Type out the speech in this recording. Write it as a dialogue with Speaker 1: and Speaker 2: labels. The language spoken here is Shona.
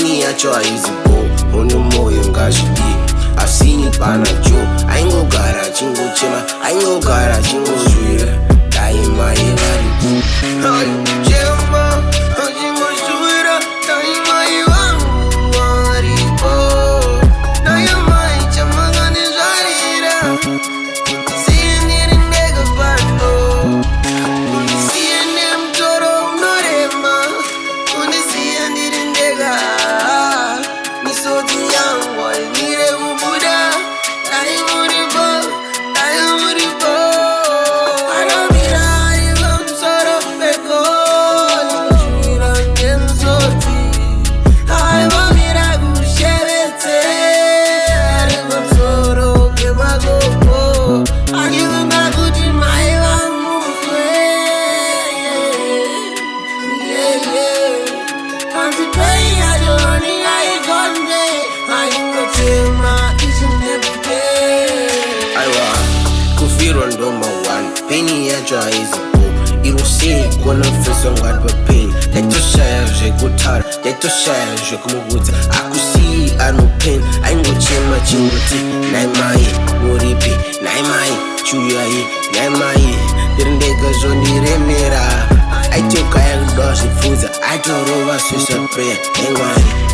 Speaker 1: Penny at your easy bow, on the more you guys I've seen it by a Joe. I ain't go gara, chingo chema. I ain't go gara, chingo sweet. Die in my body. Chema, chingo sweet. Die in my body. Die in my chema, gonna zari. Seeing it in nigga bando. Seeing them toro no rema. Only seeing it in nigga. Me so the young boy. Penny at your easy bow. You don't see it when I'm facing God but pain. Let to share, je go tar. Let to share, je come with. I could see I no pain. I ain't go change my chimney. Nai mai, moripi. Nai mai, chuyai. Nai mai. Didn't they go on the remera? I took a dozen foods. I told over sister prayer. Ain't worry.